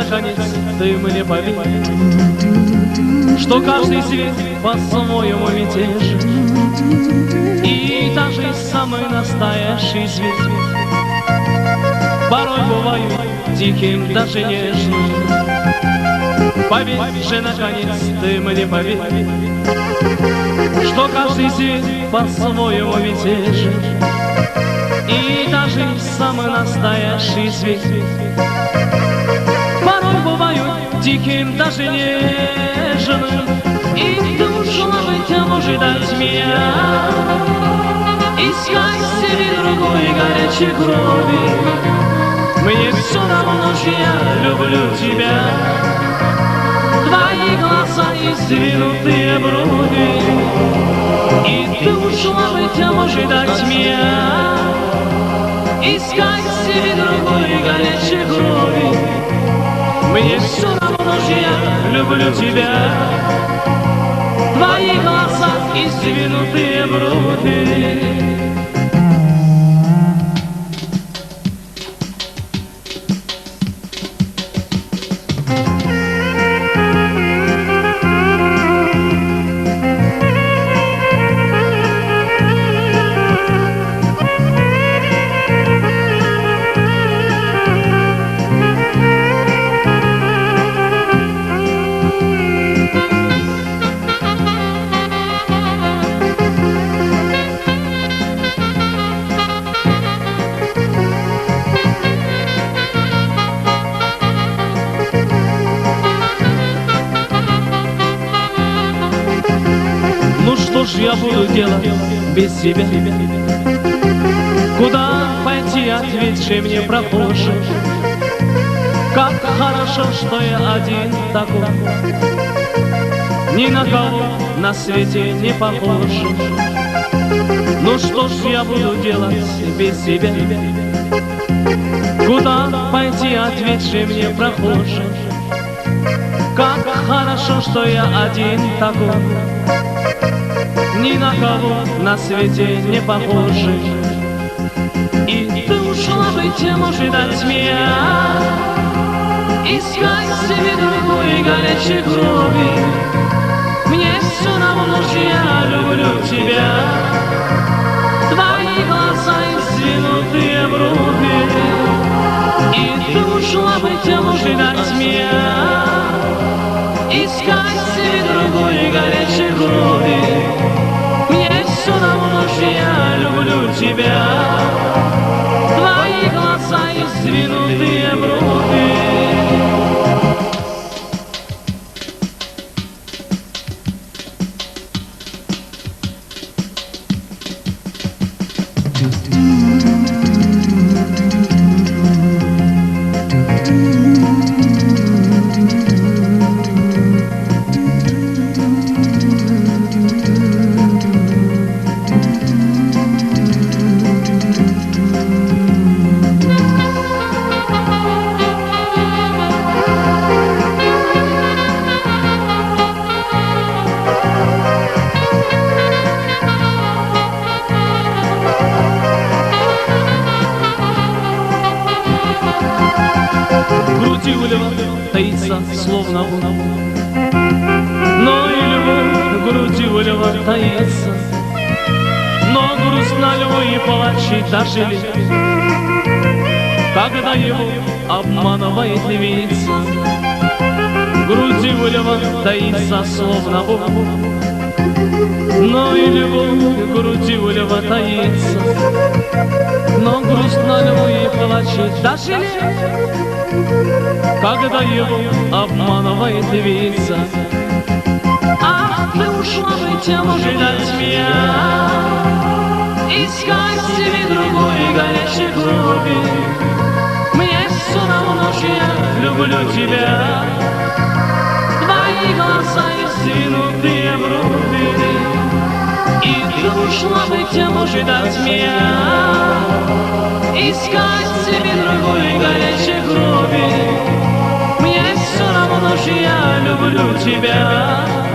наконец, ты мне поверь, что каждый свет по-своему мятеж, и даже самый настоящий свет порой бывает тихим, даже нежным. Поверь же, наконец, ты мне поверь, что каждый свет по-своему мятеж, и даже самый настоящий свет порой бывает тихим, даже нежным. И ты ушла быть, а может дать меня, искать себе другой горячей крови. Мне все равно, что я люблю тебя. Твои глаза и сдвинутые брови. И ты ушла быть, а может дать меня, искать себе другой горячей крови. Мне все равно, что я люблю тебя. Твои глаза и сдвинутые брови. Ну что ж я буду делать без тебя? Куда пойти, ответьте мне, прохожий? Как хорошо, что я один такой, ни на кого на свете не похож. Ну что ж я буду делать без тебя? Куда пойти, ответьте мне, прохожий? Как хорошо, что я один такой, ни на кого на свете не похожий. И ты ушла быть, а может дать меня, искать себе другой горячей крови. Мне все равно, что я люблю тебя. Твои глаза и сдвинутые брови. И ты ушла быть, а может дать меня, искать себе другой горячей крови. Все равно, что я люблю тебя. Твои глаза и сдвинутые брови. Груди у льва таится, словно луна, но и любовь в груди у льва таится. Но грустно льву и плачет даже лев, когда его обманывает львица. В груди у льва таится, словно Бог, но и любовь в груди у льва таится. Но грустно льву и плачет даже лев, когда его обманывает львица. Ах, ты ушла быть, а может дать меня, искать себе другой горячей крови. Мне все равно, что я люблю тебя. Твои глаза и сдвинутые брови. И ты ушла быть, а может дать меня, искать себе другой горячей крови. Мне все равно, что я люблю тебя.